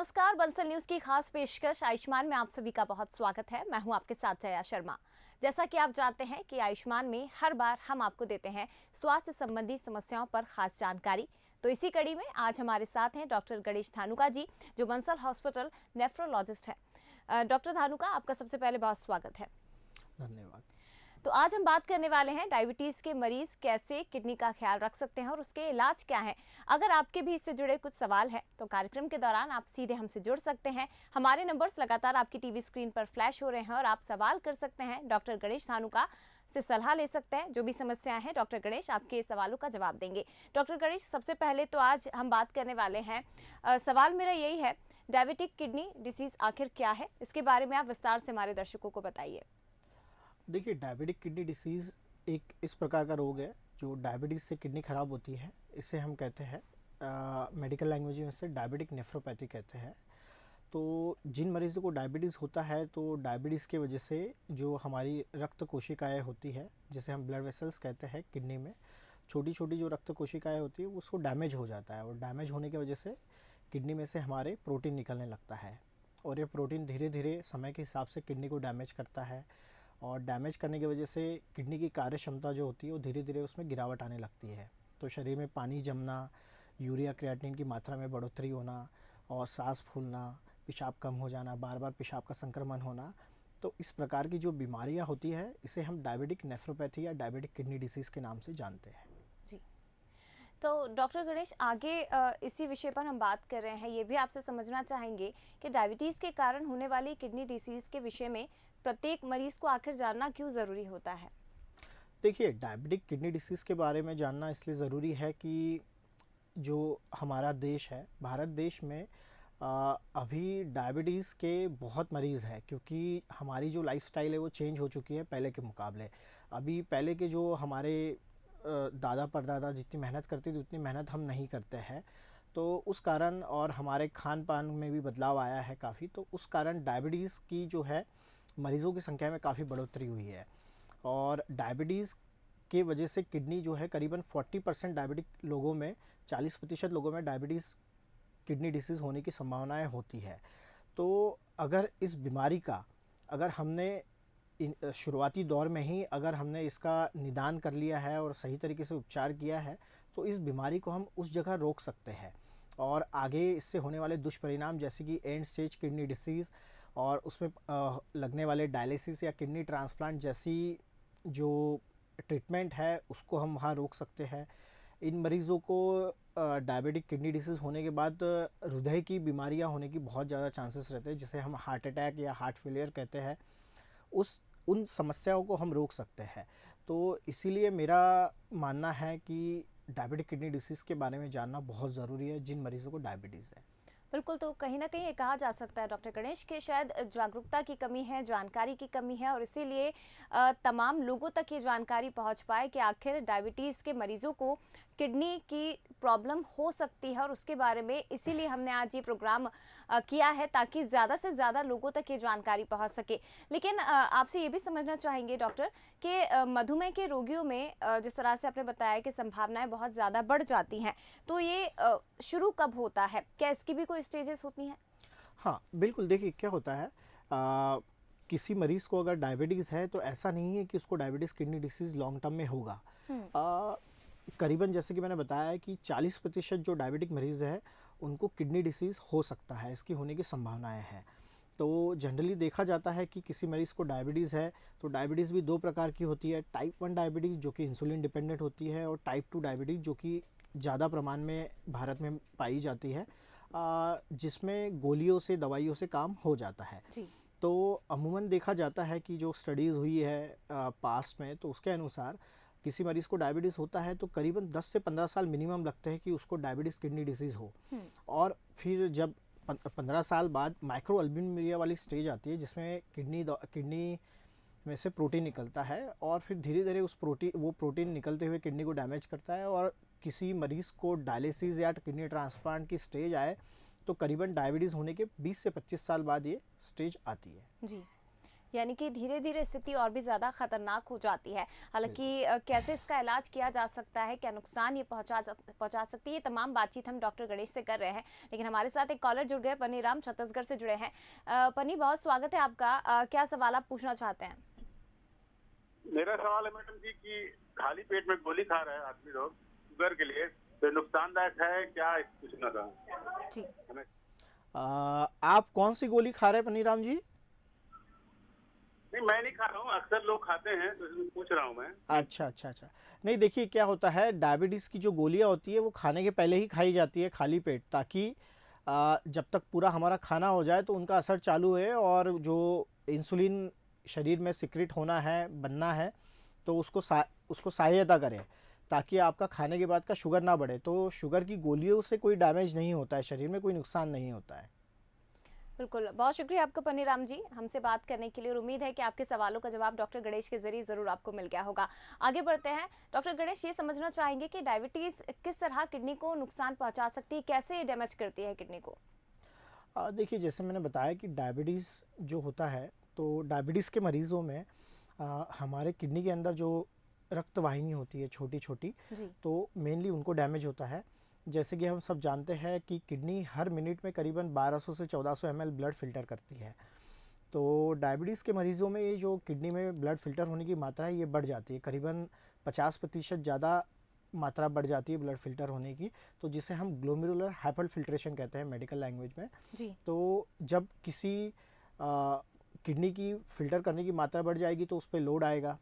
नमस्कार, बंसल न्यूज की खास पेशकश आयुष्मान में आप सभी का बहुत स्वागत है। मैं हूं आपके साथ जया शर्मा। जैसा कि आप जानते हैं कि आयुष्मान में हर बार हम आपको देते हैं स्वास्थ्य संबंधी समस्याओं पर खास जानकारी। तो इसी कड़ी में आज हमारे साथ हैं डॉक्टर गणेश धानुका जी, जो बंसल हॉस्पिटल नेफ्रोलॉजिस्ट है। डॉक्टर धानुका, आपका सबसे पहले बहुत स्वागत है। धन्यवाद। तो आज हम बात करने वाले हैं डायबिटीज़ के मरीज कैसे किडनी का ख्याल रख सकते हैं और उसके इलाज क्या है। अगर आपके भी इससे जुड़े कुछ सवाल हैं तो कार्यक्रम के दौरान आप सीधे हमसे जुड़ सकते हैं। हमारे नंबर्स लगातार आपकी टीवी स्क्रीन पर फ्लैश हो रहे हैं और आप सवाल कर सकते हैं। डॉक्टर गणेश धानुका से सलाह ले सकते हैं। जो भी समस्याएं हैं, डॉक्टर गणेश आपके सवालों का जवाब देंगे। डॉक्टर गणेश, सबसे पहले तो आज हम बात करने वाले हैं, सवाल मेरा यही है, डायबिटिक किडनी डिसीज़ आखिर क्या है? इसके बारे में आप विस्तार से हमारे दर्शकों को बताइए। देखिए, डायबिटिक किडनी डिसीज़ एक इस प्रकार का रोग है जो डायबिटीज़ से किडनी ख़राब होती है। इसे हम कहते हैं मेडिकल लैंग्वेज में से डायबिटिक नेफ्रोपैथी कहते हैं। तो जिन मरीज़ों को डायबिटीज़ होता है तो डायबिटीज़ की वजह से जो हमारी रक्त कोशिकाएं होती है, जिसे हम ब्लड वेसल्स कहते हैं, किडनी में छोटी छोटी जो रक्त कोशिकाएं होती है उसको डैमेज हो जाता है और डैमेज होने की वजह से किडनी में से हमारे प्रोटीन निकलने लगता है और ये प्रोटीन धीरे धीरे समय के हिसाब से किडनी को डैमेज करता है और डैमेज करने की वजह से किडनी की कार्य क्षमता जो होती है वो धीरे धीरे उसमें गिरावट आने लगती है। तो शरीर में पानी जमना, यूरिया क्रिएटिनिन की मात्रा में बढ़ोतरी होना और सांस फूलना, पेशाब कम हो जाना, बार बार पेशाब का संक्रमण होना, तो इस प्रकार की जो बीमारियां होती है इसे हम डायबिटिक नेफ्रोपैथी या डायबिटिक किडनी डिसीज़ के नाम से जानते हैं। जी, तो डॉक्टर गणेश, आगे इसी विषय पर हम बात कर रहे हैं। ये भी आपसे समझना चाहेंगे कि डायबिटीज़ के कारण होने वाली किडनी डिसीज़ के विषय में प्रत्येक मरीज़ को आखिर जानना क्यों ज़रूरी होता है? देखिए, डायबिटिक किडनी डिसीज़ के बारे में जानना इसलिए ज़रूरी है कि जो हमारा देश है, भारत देश में अभी डायबिटीज़ के बहुत मरीज़ हैं क्योंकि हमारी जो लाइफ़स्टाइल है वो चेंज हो चुकी है पहले के मुकाबले। अभी पहले के जो हमारे दादा परदादा जितनी मेहनत करते थे उतनी मेहनत हम नहीं करते हैं, तो उस कारण और हमारे खान पान में भी बदलाव आया है काफ़ी, तो उस कारण डायबिटीज़ की जो है मरीज़ों की संख्या में काफ़ी बढ़ोतरी हुई है और डायबिटीज़ के वजह से किडनी जो है करीबन 40% डायबिटिक लोगों में, 40% लोगों में डायबिटीज़ किडनी डिसीज़ होने की संभावनाएं होती है। तो अगर इस बीमारी का अगर हमने शुरुआती दौर में ही अगर हमने इसका निदान कर लिया है और सही तरीके से उपचार किया है तो इस बीमारी को हम उस जगह रोक सकते हैं और आगे इससे होने वाले दुष्परिणाम जैसे कि एंड स्टेज किडनी डिसीज़ और उसमें लगने वाले डायलिसिस या किडनी ट्रांसप्लांट जैसी जो ट्रीटमेंट है उसको हम वहाँ रोक सकते हैं। इन मरीज़ों को डायबिटिक किडनी डिसीज़ होने के बाद हृदय की बीमारियाँ होने की बहुत ज़्यादा चांसेस रहते हैं, जिसे हम हार्ट अटैक या हार्ट फेलियर कहते हैं। उन समस्याओं को हम रोक सकते हैं। तो इसीलिए मेरा मानना है कि डायबिटिक किडनी डिसीज़ के बारे में जानना बहुत ज़रूरी है जिन मरीज़ों को डायबिटीज़ है। बिल्कुल, तो कहीं ना कहीं ये कहा जा सकता है डॉक्टर गणेश कि शायद जागरूकता की कमी है, जानकारी की कमी है और इसीलिए तमाम लोगों तक ये जानकारी पहुंच पाए कि आखिर डायबिटीज़ के मरीजों को किडनी की प्रॉब्लम हो सकती है और उसके बारे में इसीलिए हमने आज ये प्रोग्राम किया है ताकि ज़्यादा से ज़्यादा लोगों तक ये जानकारी पहुंच सके। लेकिन आपसे ये भी समझना चाहेंगे डॉक्टर कि मधुमेह के रोगियों में जिस तरह से आपने बताया कि संभावनाएं बहुत ज़्यादा बढ़ जाती हैं, तो ये शुरू कब होता है? क्या इसकी भी कोई स्टेजेस होती हैं? हाँ, बिल्कुल। देखिए, क्या होता है, किसी मरीज़ को अगर डायबिटीज़ है तो ऐसा नहीं है कि उसको diabetes kidney disease long term में होगा। करीबन जैसे कि मैंने बताया है कि 40% जो डायबिटिक मरीज़ है उनको किडनी डिसीज़ हो सकता है, इसकी होने की संभावनाएं हैं। तो जनरली देखा जाता है कि किसी मरीज़ को डायबिटीज़ है तो डायबिटीज़ भी दो प्रकार की होती है, टाइप 1 डायबिटीज़ जो कि इंसुलिन डिपेंडेंट होती है और टाइप 2 डायबिटीज़ जो कि ज़्यादा प्रमाण में भारत में पाई जाती है, जिसमें गोलियों से, दवाइयों से काम हो जाता है। जी। तो अमूमन देखा जाता है कि जो स्टडीज़ हुई है पास्ट में, तो उसके अनुसार किसी मरीज़ को डायबिटीज़ होता है तो करीबन 10 से 15 साल मिनिमम लगते हैं कि उसको डायबिटीज़ किडनी डिसीज़ हो। और फिर जब 15 साल बाद माइक्रोअल्बुमिनुरिया वाली स्टेज आती है जिसमें किडनी में से प्रोटीन निकलता है और फिर धीरे धीरे वो प्रोटीन निकलते हुए किडनी को डैमेज करता है और किसी मरीज़ को डायलिसिस या किडनी ट्रांसप्लांट की स्टेज आए तो करीबन डायबिटीज़ होने के 20 से 25 साल बाद ये स्टेज आती है। जी, यानी कि धीरे-धीरे स्थिति और भी ज़्यादा खतरनाक हो जाती है। हालाँकि कैसे इसका इलाज किया जा सकता है, क्या नुकसान ये पहुँचा सकती है, ये तमाम बातचीत हम डॉक्टर गणेश से कर रहे हैं। लेकिन हमारे साथ एक कॉलर जुड़ गए, पन्नीराम छत्तीसगढ़ से जुड़े हैं। पन्नी, बहुत स्वागत है आपका। क्या सवाल आप पूछना चाहते हैं? मेरा सवाल है मैडम जी कि खाली पेट में गोली खा रहा है आदमी लोग शुगर के लिए, तो नुकसानदायक है क्या, पूछना था। जी। आप कौन सी गोली खा रहे हैं पन्नीराम जी? नहीं, मैं नहीं खा रहा हूँ, अक्सर लोग खाते हैं, तो इसलिए पूछ रहा हूँ मैं। अच्छा अच्छा अच्छा। नहीं, देखिए क्या होता है, डायबिटीज़ की जो गोलियां होती है वो खाने के पहले ही खाई जाती है खाली पेट, ताकि जब तक पूरा हमारा खाना हो जाए तो उनका असर चालू है और जो इंसुलिन शरीर में सिक्रिट होना है, बनना है, तो उसको सहायता करे, ताकि आपका खाने के बाद का शुगर ना बढ़े। तो शुगर की गोलियों से कोई डैमेज नहीं होता है, शरीर में कोई नुकसान नहीं होता है। बिल्कुल, बहुत शुक्रिया आपका पन्नीराम जी हमसे बात करने के लिए, और उम्मीद है कि आपके सवालों का जवाब डॉक्टर गणेश के जरिए ज़रूर आपको मिल गया होगा। आगे बढ़ते हैं। डॉक्टर गणेश, ये समझना चाहेंगे कि डायबिटीज़ किस तरह किडनी को नुकसान पहुंचा सकती है, कैसे ये डैमेज करती है किडनी को? देखिए, जैसे मैंने बताया कि डायबिटीज़ जो होता है, तो डायबिटीज़ के मरीज़ों में हमारे किडनी के अंदर जो रक्त वाहिनी होती है छोटी छोटी, जी। तो मेनली उनको डैमेज होता है। जैसे कि हम सब जानते हैं कि किडनी हर मिनट में करीबन 1200 से 1400 ml ब्लड फ़िल्टर करती है। तो डायबिटीज़ के मरीज़ों में ये जो किडनी में ब्लड फ़िल्टर होने की मात्रा है, ये बढ़ जाती है, करीबन 50% ज़्यादा मात्रा बढ़ जाती है ब्लड फ़िल्टर होने की, तो जिसे हम ग्लोमेरुलर हाइपर फिल्ट्रेशन कहते हैं मेडिकल लैंग्वेज में। जी। तो जब किसी किडनी की फ़िल्टर करने की मात्रा बढ़ जाएगी तो उस पे लोड आएगा।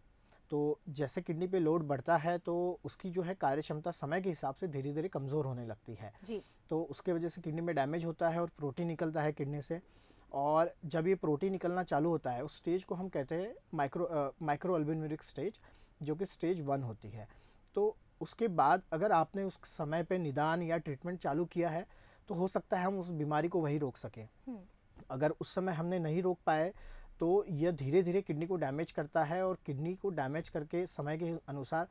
तो जैसे किडनी पे लोड बढ़ता है तो उसकी जो है कार्य क्षमता समय के हिसाब से धीरे धीरे कमज़ोर होने लगती है। जी। तो उसके वजह से किडनी में डैमेज होता है और प्रोटीन निकलता है किडनी से, और जब ये प्रोटीन निकलना चालू होता है उस स्टेज को हम कहते हैं माइक्रो अल्ब्यूमिनिक स्टेज, जो कि स्टेज 1 होती है। तो उसके बाद अगर आपने उस समय पे निदान या ट्रीटमेंट चालू किया है तो हो सकता है हम उस बीमारी को वही रोक सकें। अगर उस समय हमने नहीं रोक पाए तो यह धीरे धीरे किडनी को डैमेज करता है, और किडनी को डैमेज करके समय के अनुसार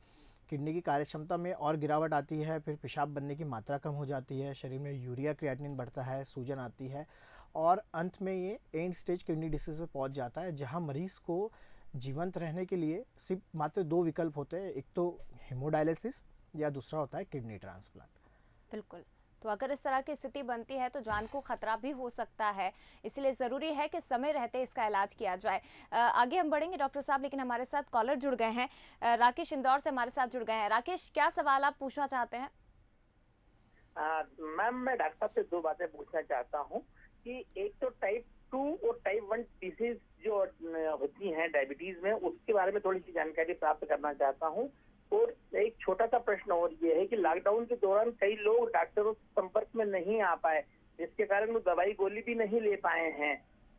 किडनी की कार्यक्षमता में और गिरावट आती है, फिर पेशाब बनने की मात्रा कम हो जाती है, शरीर में यूरिया क्रिएटिनिन बढ़ता है, सूजन आती है, और अंत में ये एंड स्टेज किडनी डिसीज़ में पहुंच जाता है, जहां मरीज़ को जीवंत रहने के लिए सिर्फ मात्र 2 विकल्प होते हैं, एक तो हेमोडायलिसिस या दूसरा होता है किडनी ट्रांसप्लांट। बिल्कुल। तो अगर इस तरह की स्थिति बनती है तो जान को खतरा भी हो सकता है, इसलिए ज़रूरी है कि समय रहते इसका इलाज किया जाए। आगे हम बढ़ेंगे डॉक्टर साहब, लेकिन हमारे साथ कॉलर जुड़ गए हैं। राकेश इंदौर से हमारे साथ जुड़ गए हैं। राकेश, क्या सवाल आप पूछना चाहते हैं? मैम, मैं डॉक्टर साहब से 2 बातें पूछना चाहता हूँ कि एक तो टाइप 2 और टाइप 1 डिसीज जो होती हैं डायबिटीज में, उसके बारे में थोड़ी सी जानकारी प्राप्त करना चाहता हूँ। और एक छोटा सा प्रश्न और ये है कि लॉकडाउन के दौरान कई लोग डॉक्टरों के संपर्क में नहीं आ पाए, जिसके कारण वो दवाई गोली भी नहीं ले पाए हैं।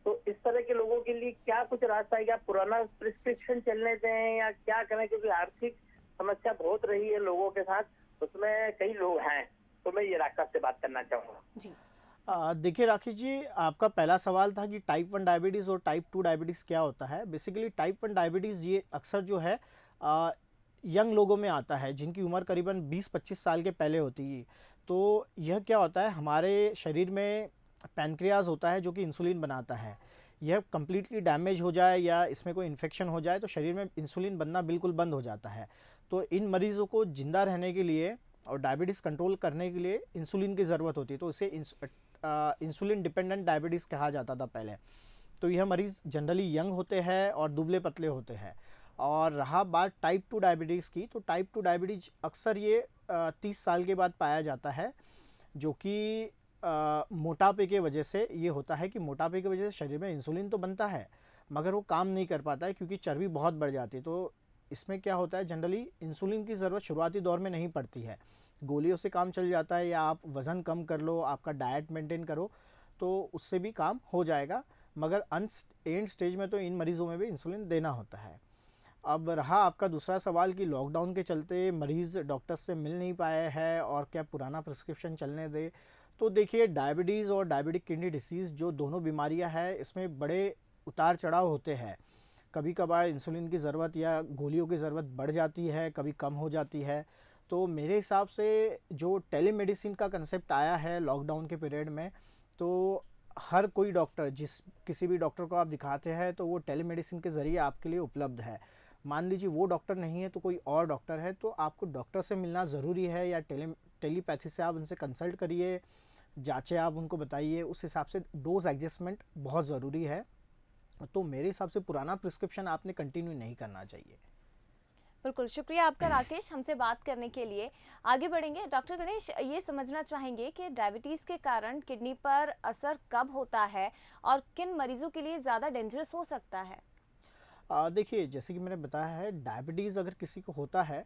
तो इस तरह के लोगों के लिए क्या कुछ रास्ता है, क्या पुराना प्रिस्क्रिप्शन चलने दें या क्या करें, क्योंकि आर्थिक समस्या बहुत रही है लोगों के साथ, उसमें कई लोग हैं। तो मैं ये डॉक्टर से बात करना चाहूँगा जी। देखिए राकेश जी, आपका पहला सवाल था कि टाइप 1 डायबिटीज़ और टाइप 2 डायबिटीज़ क्या होता है। बेसिकली टाइप 1 डायबिटीज़ ये अक्सर जो है यंग लोगों में आता है, जिनकी उम्र करीबन 20-25 साल के पहले होती है। तो यह क्या होता है, हमारे शरीर में पैनक्रियाज होता है जो कि इंसुलिन बनाता है। यह कम्प्लीटली डैमेज हो जाए या इसमें कोई इन्फेक्शन हो जाए तो शरीर में इंसुलिन बनना बिल्कुल बंद हो जाता है। तो इन मरीज़ों को ज़िंदा रहने के लिए और डायबिटीज़ कंट्रोल करने के लिए इंसुलिन की ज़रूरत होती है, तो इसे इंसुलिन डिपेंडेंट डायबिटीज़ कहा जाता था पहले। तो यह मरीज़ जनरली यंग होते हैं और दुबले पतले होते हैं। और रहा बात टाइप 2 डायबिटीज़ की, तो टाइप 2 डायबिटीज़ अक्सर ये 30 साल के बाद पाया जाता है, जो कि मोटापे के वजह से ये होता है कि मोटापे की वजह से शरीर में इंसुलिन तो बनता है मगर वो काम नहीं कर पाता है, क्योंकि चर्बी बहुत बढ़ जाती है। तो इसमें क्या होता है, जनरली इंसुलिन की ज़रूरत शुरुआती दौर में नहीं पड़ती है, गोलियों से काम चल जाता है, या आप वज़न कम कर लो, आपका डाइट मेंटेन करो तो उससे भी काम हो जाएगा। मगर एंड स्टेज में तो इन मरीज़ों में भी इंसुलिन देना होता है। अब रहा आपका दूसरा सवाल कि लॉकडाउन के चलते मरीज़ डॉक्टर से मिल नहीं पाए हैं और क्या पुराना प्रिस्क्रिप्शन चलने दे। तो देखिए, डायबिटीज़ और डायबिटिक किडनी डिसीज़ जो दोनों बीमारियां हैं, इसमें बड़े उतार चढ़ाव होते हैं। कभी कभार इंसुलिन की ज़रूरत या गोलियों की ज़रूरत बढ़ जाती है, कभी कम हो जाती है। तो मेरे हिसाब से जो टेलीमेडिसिन का कंसेप्ट आया है लॉकडाउन के पीरियड में, तो हर कोई डॉक्टर किसी भी डॉक्टर को आप दिखाते हैं तो वो टेलीमेडिसिन के ज़रिए आपके लिए उपलब्ध है। मान लीजिए वो डॉक्टर नहीं है तो कोई और डॉक्टर है, तो आपको डॉक्टर से मिलना ज़रूरी है, या टेलीपैथी से आप उनसे कंसल्ट करिए, जाँचें आप उनको बताइए, उस हिसाब से डोज एडजस्टमेंट बहुत ज़रूरी है। तो मेरे हिसाब से पुराना प्रिस्क्रिप्शन आपने कंटिन्यू नहीं करना चाहिए। बिल्कुल, शुक्रिया आपका राकेश हमसे बात करने के लिए। आगे बढ़ेंगे, डॉक्टर गणेश ये समझना चाहेंगे कि डायबिटीज़ के कारण किडनी पर असर कब होता है और किन मरीजों के लिए ज़्यादा डेंजरस हो सकता है? देखिए, जैसे कि मैंने बताया है, डायबिटीज़ अगर किसी को होता है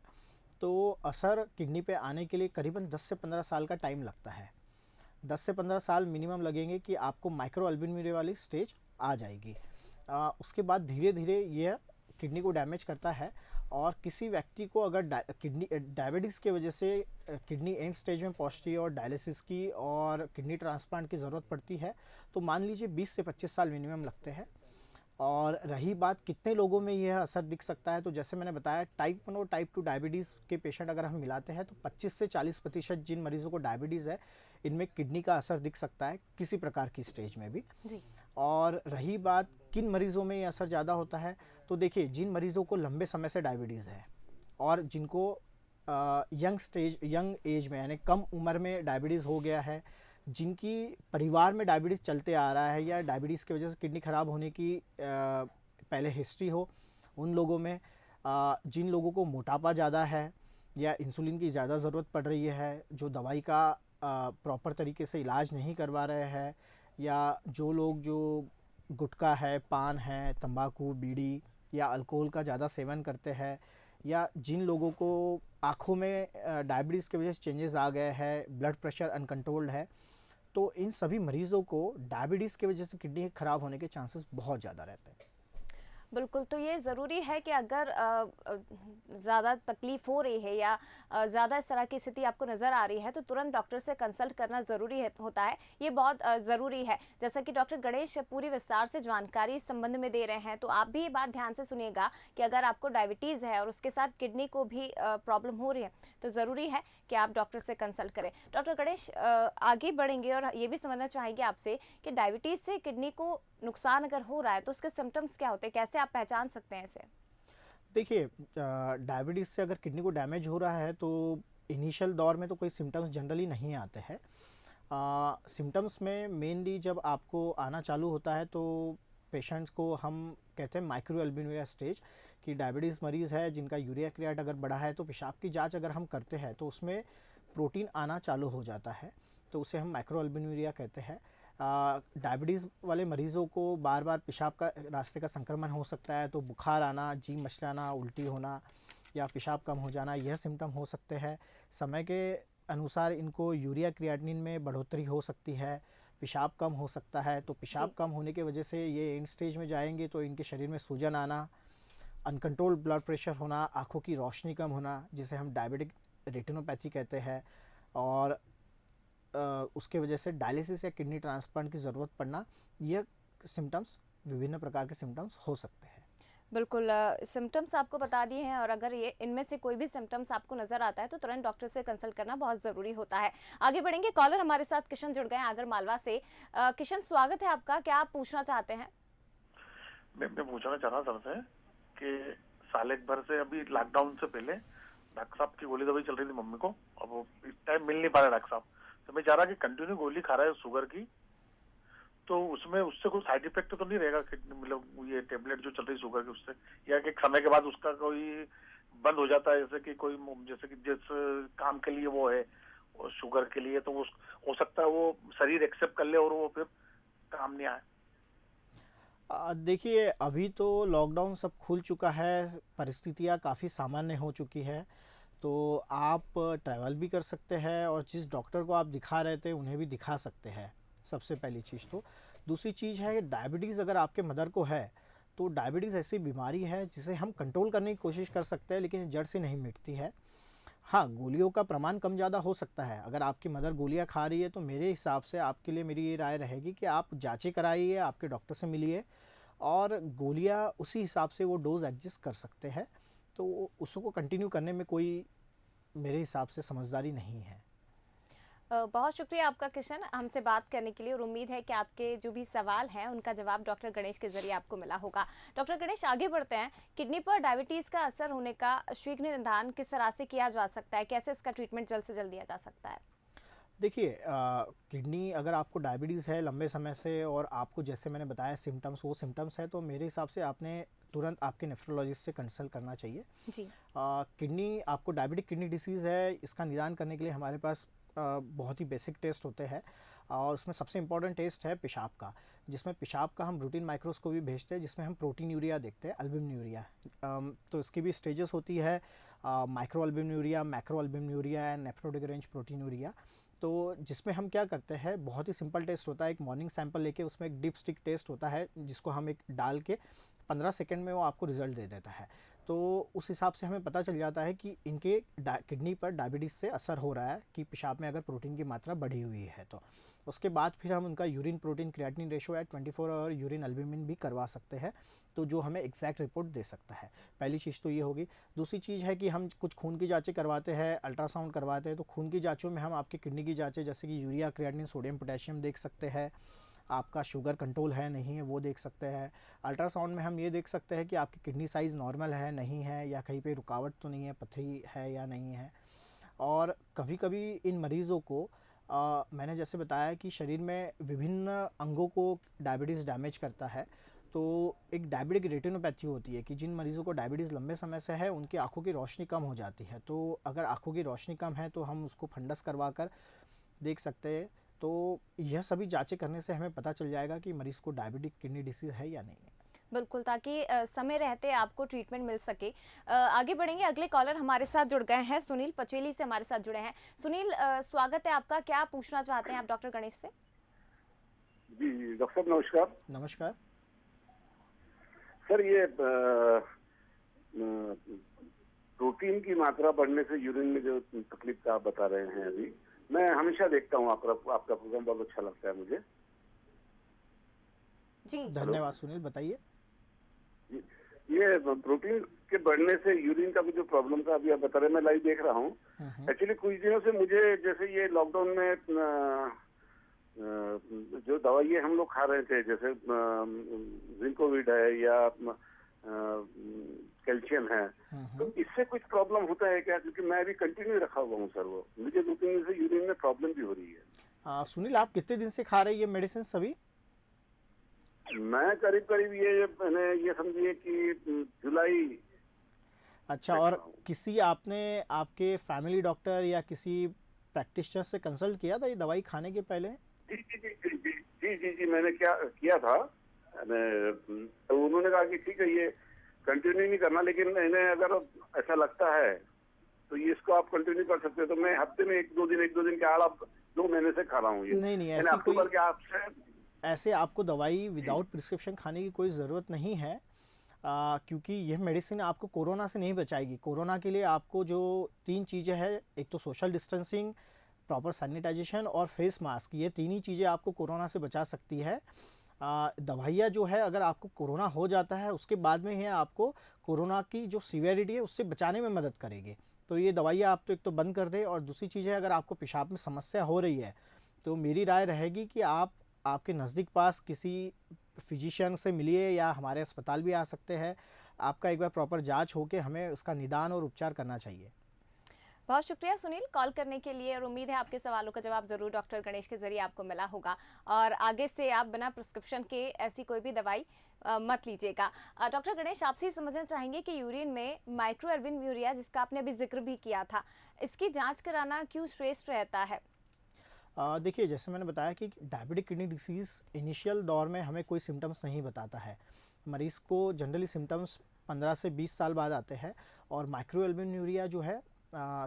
तो असर किडनी पे आने के लिए करीबन 10 से 15 साल का टाइम लगता है। 10 से 15 साल मिनिमम लगेंगे कि आपको माइक्रोअल्बुमिन वाली स्टेज आ जाएगी। उसके बाद धीरे धीरे यह किडनी को डैमेज करता है, और किसी व्यक्ति को अगर डायबिटीज़ की वजह से किडनी एंड स्टेज में पहुंचती है और डायलिसिस की और किडनी ट्रांसप्लांट की ज़रूरत पड़ती है, तो मान लीजिए 20 से 25 साल मिनिमम लगते हैं। और रही बात कितने लोगों में यह असर दिख सकता है, तो जैसे मैंने बताया, टाइप 1 और टाइप 2 डायबिटीज़ के पेशेंट अगर हम मिलाते हैं तो 25 से 40% जिन मरीज़ों को डायबिटीज़ है, इनमें किडनी का असर दिख सकता है किसी प्रकार की स्टेज में भी। जी। और रही बात किन मरीज़ों में ये असर ज़्यादा होता है, तो देखिए, जिन मरीज़ों को लंबे समय से डायबिटीज़ है और जिनको यंग एज में, यानी कम उम्र में डायबिटीज़ हो गया है, जिनकी परिवार में डायबिटीज़ चलते आ रहा है, या डायबिटीज़ की वजह से किडनी ख़राब होने की पहले हिस्ट्री हो, उन लोगों में, जिन लोगों को मोटापा ज़्यादा है या इंसुलिन की ज़्यादा ज़रूरत पड़ रही है, जो दवाई का प्रॉपर तरीके से इलाज नहीं करवा रहे हैं, या जो लोग जो गुटखा है, पान है, तंबाकू, बीड़ी या अल्कोहल का ज़्यादा सेवन करते हैं, या जिन लोगों को आँखों में डायबिटीज़ की वजह से चेंजेस आ गए हैं, ब्लड प्रेशर अनकंट्रोल्ड है, तो इन सभी मरीज़ों को डायबिटीज़ की वजह से किडनी ख़राब होने के चांसेस बहुत ज़्यादा रहते हैं। बिल्कुल, तो ये ज़रूरी है कि अगर ज़्यादा तकलीफ़ हो रही है या ज़्यादा इस तरह की स्थिति आपको नज़र आ रही है, तो तुरंत डॉक्टर से कंसल्ट करना ज़रूरी होता है। ये बहुत ज़रूरी है। जैसा कि डॉक्टर गणेश पूरी विस्तार से जानकारी इस संबंध में दे रहे हैं, तो आप भी ये बात ध्यान से सुनिएगा कि अगर आपको डायबिटीज़ है और उसके साथ किडनी को भी प्रॉब्लम हो रही है, तो ज़रूरी है कि आप डॉक्टर से कंसल्ट करें। डॉक्टर गणेश, आगे बढ़ेंगे और ये भी समझना चाहेंगे आपसे कि डायबिटीज़ से किडनी को नुकसान अगर हो रहा है तो उसके सिम्टम्स क्या होते हैं, कैसे आप पहचान सकते हैं इसे? देखिए, डायबिटीज़ से अगर किडनी को डैमेज हो रहा है तो इनिशियल दौर में तो कोई सिम्टम्स जनरली नहीं आते हैं। सिम्टम्स में मेनली जब आपको आना चालू होता है तो पेशेंट्स को हम कहते हैं माइक्रोअल्बुमिन स्टेज, कि डायबिटीज़ मरीज़ है जिनका यूरिया क्रिएट अगर बढ़ा है, तो पेशाब की जांच अगर हम करते हैं तो उसमें प्रोटीन आना चालू हो जाता है, तो उसे हम माइक्रोअल्बुमिन कहते हैं। डायबिटीज़ वाले मरीज़ों को बार बार पेशाब का रास्ते का संक्रमण हो सकता है, तो बुखार आना, जी मचलाना, उल्टी होना या पेशाब कम हो जाना, यह सिम्टम हो सकते हैं। समय के अनुसार इनको यूरिया क्रिएटिनिन में बढ़ोतरी हो सकती है, पेशाब कम हो सकता है, तो पेशाब कम होने की वजह से ये एंड स्टेज में जाएंगे तो इनके शरीर में सूजन आना, अनकंट्रोल्ड ब्लड प्रेशर होना, आँखों की रोशनी कम होना, जिसे हम डायबिटिक रेटिनोपैथी कहते हैं, और उसके वजह से डायलिसिस या किडनी ट्रांसप्लांट की ज़रूरत पड़ना, यह सिम्टम्स, विभिन्न प्रकार के सिम्टम्स हो सकते हैं। बिल्कुल, सिम्टम्स आपको बता दिए हैं और अगर ये इनमें से कोई भी सिम्टम्स आपको नज़र आता है तो तुरंत डॉक्टर से कंसल्ट करना बहुत ज़रूरी होता है। आगे बढ़ेंगे, कॉलर हमारे साथ किशन जुड़ गए हैं आगर मालवा से। किशन, स्वागत है आपका, क्या आप पूछना चाहते हैं? मैं पूछना चाह रहा सर से कि साल एक भर से अभी लॉकडाउन से पहले डॉक्टर साहब की गोली दवाई चल रही थी मम्मी को, अब वो इस टाइम मिल नहीं पा रहा डॉक्टर साहब, तो मैं चाह रहा कि कंटिन्यू गोली खा रहा है शुगर की, तो उसमें उससे कोई साइड इफेक्ट तो नहीं रहेगा, मतलब ये टेबलेट जो चल रही शुगर की उससे, या कि समय के बाद उसका कोई बंद हो जाता है, जैसे कि कोई, जैसे कि जिस काम के लिए वो है और शुगर के लिए, तो वो हो सकता है वो शरीर एक्सेप्ट कर ले और वो फिर काम नहीं आए। देखिए, अभी तो लॉकडाउन सब खुल चुका है, परिस्थितियाँ काफ़ी सामान्य हो चुकी है, तो आप ट्रैवल भी कर सकते हैं और जिस डॉक्टर को आप दिखा रहे थे उन्हें भी दिखा सकते हैं, सबसे पहली चीज़। तो दूसरी चीज़ है, डायबिटीज़ अगर आपके मदर को है तो डायबिटीज़ ऐसी बीमारी है जिसे हम कंट्रोल करने की कोशिश कर सकते हैं, लेकिन जड़ से नहीं मिटती है। हाँ, गोलियों का प्रमाण कम ज़्यादा हो सकता है। अगर आपकी मदर गोलियां खा रही है तो मेरे हिसाब से आपके लिए मेरी ये राय रहेगी कि आप जांचें कराइए, आपके डॉक्टर से मिलिए और गोलियां उसी हिसाब से वो डोज एडजस्ट कर सकते हैं, तो उसको कंटिन्यू करने में कोई मेरे हिसाब से समझदारी नहीं है। बहुत शुक्रिया आपका किशन, हमसे बात करने के लिए, और उम्मीद है कि आपके जो भी सवाल हैं उनका जवाब डॉक्टर गणेश के जरिए आपको मिला होगा। डॉक्टर गणेश, आगे बढ़ते हैं। किडनी पर डायबिटीज़ का असर होने का शीघ्र निदान किस तरह से किया जा सकता है, कैसे इसका ट्रीटमेंट जल्द से जल्द दिया जा सकता है? देखिए, किडनी अगर आपको डायबिटीज़ है लंबे समय से और आपको जैसे मैंने बताया सिम्टम्स वो सिम्टम्स है, तो मेरे हिसाब से आपने तुरंत आपके नेफ्रोलॉजिस्ट से कंसल्ट करना चाहिए। जी। किडनी आपको डायबिटिक किडनी डिसीज़ है, इसका निदान करने के लिए हमारे पास बहुत ही बेसिक टेस्ट होते हैं, और उसमें सबसे इम्पॉर्टेंट टेस्ट है पेशाब का, जिसमें पेशाब का हम रूटीन माइक्रोस्कोपी भेजते हैं, जिसमें हम प्रोटीन यूरिया देखते हैं, अल्बुमिन तो इसकी भी स्टेजेस होती है, micro albumin, macro albumin and nephrotic range proteinuria. तो जिसमें हम क्या करते हैं, बहुत ही सिंपल टेस्ट होता है, एक मॉर्निंग सैंपल लेके उसमें एक डिप स्टिक टेस्ट होता है, जिसको हम एक डाल के 15 सेकंड में वो आपको रिजल्ट दे देता है। तो उस हिसाब से हमें पता चल जाता है कि इनके किडनी पर डायबिटीज़ से असर हो रहा है, कि पेशाब में अगर प्रोटीन की मात्रा बढ़ी हुई है। तो उसके बाद फिर हम उनका urine protein creatinine ratio at 24 hour urine albumin भी करवा सकते हैं, तो जो हमें एग्जैक्ट रिपोर्ट दे सकता है। पहली चीज़ तो ये होगी। दूसरी चीज़ है कि हम कुछ खून की जांचें करवाते हैं, अल्ट्रासाउंड करवाते हैं, तो खून की जांचों में हम आपकी किडनी की जांचें जैसे कि यूरिया, क्रिएटिनिन, सोडियम, पोटेशियम देख सकते हैं, आपका शुगर कंट्रोल है नहीं है वो देख सकते हैं। अल्ट्रासाउंड में हम ये देख सकते हैं कि आपकी किडनी साइज़ नॉर्मल है नहीं है, या कहीं पे रुकावट तो नहीं है, पथरी है या नहीं है। और कभी कभी इन मरीज़ों को मैंने जैसे बताया कि शरीर में विभिन्न अंगों को डायबिटीज़ डैमेज करता है, तो एक डायबिटिक रेटिनोपैथी होती है कि जिन मरीज़ों को डायबिटीज़ लंबे समय से है उनकी आंखों की रोशनी कम हो जाती है। तो अगर आंखों की रोशनी कम है तो हम उसको फंडस करवा कर देख सकते हैं। तो यह सभी जांचें करने से हमें पता चल जाएगा कि मरीज़ को डायबिटिक किडनी डिसीज़ है या नहीं है। बिल्कुल, ताकि समय रहते आपको ट्रीटमेंट मिल सके। आगे बढ़ेंगे, अगले कॉलर हमारे साथ जुड़ गए हैं, सुनील पचेली से हमारे साथ जुड़े हैं। सुनील, स्वागत है आपका, क्या पूछना चाहते हैं आप डॉक्टर गणेश से? जी डॉक्टर साहब नमस्कार। नमस्कार। सर ये प्रोटीन की मात्रा बढ़ने से यूरिन में जो तकलीफ का आप बता रहे हैं अभी, मैं हमेशा देखता हूँ आपका प्रोग्राम, बहुत अच्छा लगता है मुझे। जी धन्यवाद सुनील, बताइए। ये प्रोटीन के बढ़ने से यूरिन का भी जो प्रॉब्लम था अभी आप बता रहे हैं, मैं लाइव देख रहा हूँ। एक्चुअली कुछ दिनों से मुझे जैसे ये लॉकडाउन में जो दवाइयाँ हम लोग खा रहे थे, जैसे जिंकोविड है या कैल्शियम है, तो इससे कुछ प्रॉब्लम होता है क्या? क्योंकि मैं अभी कंटिन्यू रखा हुआ हूँ सर, वो मुझे 2-3 दिन से यूरिन में प्रॉब्लम भी हो रही है। सुनील, आप कितने दिन से खा रहे हैं ये मेडिसिन सभी? मैं करीब ये समझिए कि जुलाई। अच्छा, और किसी आपने आपके फैमिली डॉक्टर या किसी प्रैक्टिशनर से कंसल्ट किया था ये दवाई खाने के पहले? जी जी जी जी जी जी जी जी मैंने क्या किया था, तो उन्होंने कहा कि ठीक है ये कंटिन्यू नहीं करना, लेकिन इन्हें अगर ऐसा लगता है तो ये इसको आप कंटिन्यू कर सकते हो। तो मैं हफ्ते में एक दो दिन के आड़ 2 महीने से खा रहा हूँ ये। नहीं, मैंने अक्टूबर के आपसे ऐसे आपको दवाई विदाउट प्रिस्क्रिप्शन खाने की कोई ज़रूरत नहीं है, क्योंकि यह मेडिसिन आपको कोरोना से नहीं बचाएगी। कोरोना के लिए आपको जो 3 चीज़ें हैं, एक तो सोशल डिस्टेंसिंग, प्रॉपर सैनिटाइजेशन और फेस मास्क, ये 3 ही चीज़ें आपको कोरोना से बचा सकती है। दवाइयाँ जो है अगर आपको कोरोना हो जाता है उसके बाद में है आपको कोरोना की जो सीवियरिटी है उससे बचाने में मदद करेगी। तो ये दवाइयाँ आप तो एक तो बंद कर दें, और दूसरी चीज़ है अगर आपको पेशाब में समस्या हो रही है तो मेरी राय रहेगी कि आप आपके नज़दीक पास किसी फिजिशियन से मिलिए, या हमारे अस्पताल भी आ सकते हैं। आपका एक बार प्रॉपर जांच होकर हमें उसका निदान और उपचार करना चाहिए। बहुत शुक्रिया सुनील कॉल करने के लिए, और उम्मीद है आपके सवालों का जवाब ज़रूर डॉक्टर गणेश के जरिए आपको मिला होगा, और आगे से आप बिना प्रिस्क्रिप्शन के ऐसी कोई भी दवाई मत लीजिएगा। डॉक्टर गणेश, आपसे समझना चाहेंगे कि यूरिन में माइक्रो अल्बुमिन जिसका आपने अभी जिक्र भी किया था, इसकी जाँच कराना क्यों श्रेष्ठ रहता है? देखिए, जैसे मैंने बताया कि डायबिटिक किडनी डिसीज़ इनिशियल दौर में हमें कोई सिम्टम्स नहीं बताता है। मरीज़ को जनरली सिम्टम्स 15 से 20 साल बाद आते हैं, और माइक्रो अल्बुमिन जो है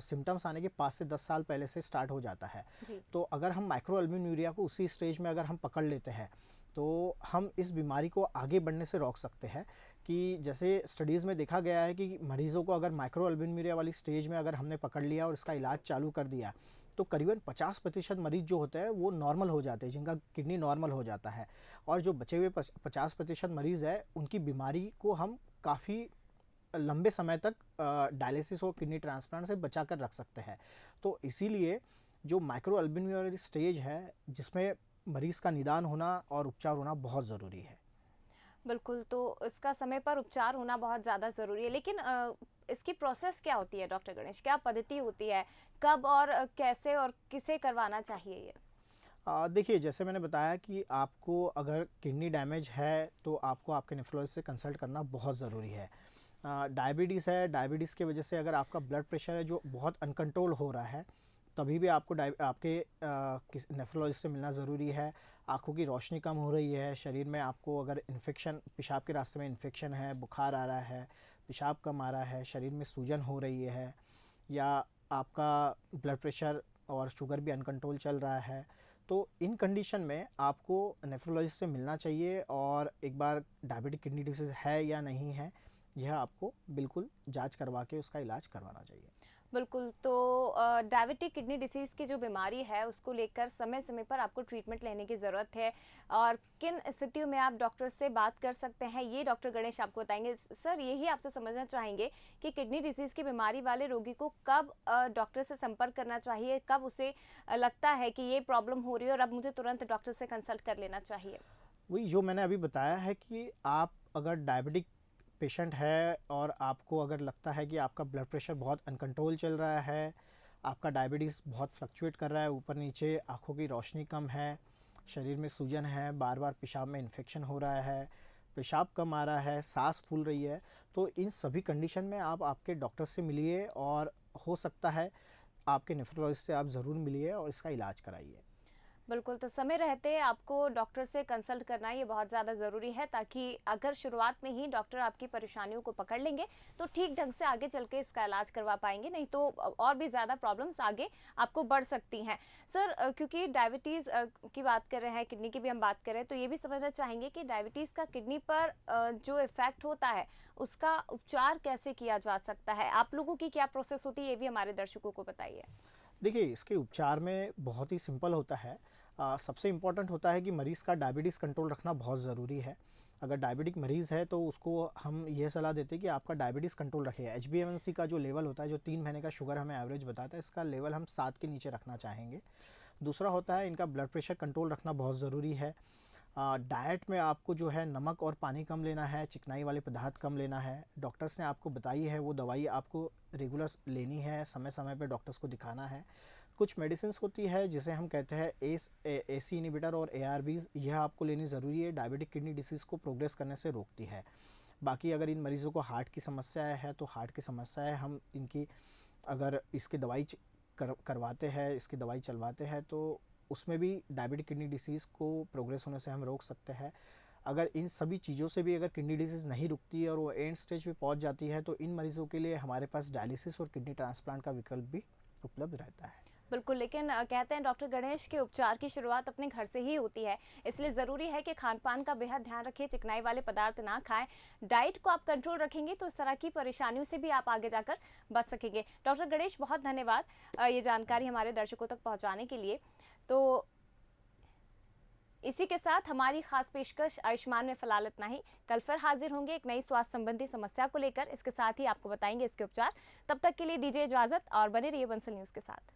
सिम्टम्स आने के 5 से 10 साल पहले से स्टार्ट हो जाता है। तो अगर हम माइक्रो अल्बुमिन को उसी स्टेज में अगर हम पकड़ लेते हैं तो हम इस बीमारी को आगे बढ़ने से रोक सकते हैं। कि जैसे स्टडीज़ में देखा गया है कि मरीज़ों को अगर माइक्रो अल्बुमिन वाली स्टेज में अगर हमने पकड़ लिया और इसका इलाज चालू कर दिया तो करीबन 50% मरीज़ जो होते हैं वो नॉर्मल हो जाते हैं, जिनका किडनी नॉर्मल हो जाता है, और जो बचे हुए 50% मरीज़ है उनकी बीमारी को हम काफ़ी लंबे समय तक डायलिसिस और किडनी ट्रांसप्लांट से बचा कर रख सकते हैं। तो इसीलिए जो माइक्रोअल्बुमिन स्टेज है जिसमें मरीज़ का निदान होना और उपचार होना बहुत ज़रूरी है। बिल्कुल, तो इसका समय पर उपचार होना बहुत ज़्यादा ज़रूरी है, लेकिन इसकी प्रोसेस क्या होती है डॉक्टर गणेश? क्या पद्धति होती है? कब और कैसे और किसे करवाना चाहिए ये? देखिए, जैसे मैंने बताया कि आपको अगर किडनी डैमेज है तो आपको आपके नेफ्रोलॉजिस्ट से कंसल्ट करना बहुत ज़रूरी है। डायबिटीज़ है, डायबिटीज़ की वजह से अगर आपका ब्लड प्रेशर है जो बहुत अनकंट्रोल हो रहा है, तभी भी आपको आपके नेफ्रोलॉजिस्ट से मिलना ज़रूरी है। आँखों की रोशनी कम हो रही है, शरीर में आपको अगर इन्फेक्शन, पेशाब के रास्ते में इन्फेक्शन है, बुखार आ रहा है, पेशाब कम आ रहा है, शरीर में सूजन हो रही है, या आपका ब्लड प्रेशर और शुगर भी अनकंट्रोल चल रहा है, तो इन कंडीशन में आपको नेफ्रोलॉजिस्ट से मिलना चाहिए और एक बार डायबिटिक किडनी डिसीज़ है या नहीं है, यह आपको बिल्कुल जांच करवा के उसका इलाज करवाना चाहिए। बिल्कुल, तो डायबिटिक किडनी डिसीज़ की जो बीमारी है उसको लेकर समय समय पर आपको ट्रीटमेंट लेने की ज़रूरत है, और किन स्थितियों में आप डॉक्टर से बात कर सकते हैं ये डॉक्टर गणेश आपको बताएंगे। सर, यही आपसे समझना चाहेंगे कि किडनी डिसीज़ की बीमारी वाले रोगी को कब डॉक्टर से संपर्क करना चाहिए, कब उसे लगता है कि ये प्रॉब्लम हो रही है और अब मुझे तुरंत डॉक्टर से कंसल्ट कर लेना चाहिए? वही जो मैंने अभी बताया है कि आप अगर डायबिटिक पेशेंट है और आपको अगर लगता है कि आपका ब्लड प्रेशर बहुत अनकंट्रोल चल रहा है, आपका डायबिटीज़ बहुत फ्लक्चुएट कर रहा है ऊपर नीचे, आँखों की रोशनी कम है, शरीर में सूजन है, बार बार पेशाब में इन्फेक्शन हो रहा है, पेशाब कम आ रहा है, सांस फूल रही है, तो इन सभी कंडीशन में आप आपके डॉक्टर से मिलिए और हो सकता है आपके नेफ्रोलॉजिस्ट से आप ज़रूर मिलिए और इसका इलाज कराइए। बिल्कुल, तो समय रहते आपको डॉक्टर से कंसल्ट करना ये बहुत ज़्यादा ज़रूरी है, ताकि अगर शुरुआत में ही डॉक्टर आपकी परेशानियों को पकड़ लेंगे तो ठीक ढंग से आगे चल के इसका इलाज करवा पाएंगे, नहीं तो और भी ज़्यादा प्रॉब्लम्स आगे आपको बढ़ सकती हैं। सर, क्योंकि डायबिटीज़ की बात कर रहे हैं, किडनी की भी हम बात कर रहे हैं, तो ये भी समझना चाहेंगे कि डायबिटीज़ का किडनी पर जो इफ़ेक्ट होता है उसका उपचार कैसे किया जा सकता है? आप लोगों की क्या प्रोसेस होती है, ये भी हमारे दर्शकों को बताइए। देखिए, इसके उपचार में बहुत ही सिंपल होता है। सबसे इम्पॉर्टेंट होता है कि मरीज़ का डायबिटीज़ कंट्रोल रखना बहुत ज़रूरी है। अगर डायबिटिक मरीज़ है तो उसको हम ये सलाह देते हैं कि आपका डायबिटीज़ कंट्रोल रखिए। HbA1c का जो लेवल होता है, जो 3 महीने का शुगर हमें एवरेज बताता है, इसका लेवल हम 7 के नीचे रखना चाहेंगे। दूसरा होता है इनका ब्लड प्रेशर कंट्रोल रखना बहुत ज़रूरी है। डाइट में आपको जो है नमक और पानी कम लेना है, चिकनाई वाले पदार्थ कम लेना है। डॉक्टर्स ने आपको बताई है वो दवाई आपको रेगुलर लेनी है, समय समय पे डॉक्टर्स को दिखाना है। कुछ मेडिसिन्स होती है जिसे हम कहते हैं AC इनहिबिटर और ARBs, यह आपको लेनी ज़रूरी है, डायबिटिक किडनी डिसीज़ को प्रोग्रेस करने से रोकती है। बाकी अगर इन मरीज़ों को हार्ट की समस्या है तो हार्ट की समस्या है, हम इनकी अगर इसकी दवाई करवाते हैं, इसकी दवाई चलवाते हैं तो उसमें भी डायबिटिक किडनी डिसीज़ को प्रोग्रेस होने से हम रोक सकते हैं। अगर इन सभी चीज़ों से भी अगर किडनी डिसीज़ नहीं रुकती है और वो एंड स्टेज पे पहुंच जाती है तो इन मरीज़ों के लिए हमारे पास डायलिसिस और किडनी ट्रांसप्लांट का विकल्प भी उपलब्ध रहता है। बिल्कुल, लेकिन कहते हैं डॉक्टर गणेश के उपचार की शुरुआत अपने घर से ही होती है, इसलिए ज़रूरी है कि खान पान का बेहद ध्यान रखें, चिकनाई वाले पदार्थ ना खाएं। डाइट को आप कंट्रोल रखेंगे तो इस तरह की परेशानियों से भी आप आगे जाकर बच सकेंगे। डॉक्टर गणेश, बहुत धन्यवाद ये जानकारी हमारे दर्शकों तक पहुँचाने के लिए। तो इसी के साथ हमारी खास पेशकश आयुष्मान में फिलहाल इतना ही। कल फिर हाजिर होंगे एक नई स्वास्थ्य संबंधी समस्या को लेकर, इसके साथ ही आपको बताएंगे इसके उपचार। तब तक के लिए दीजिए इजाजत और बने रहिए बंसल न्यूज़ के साथ।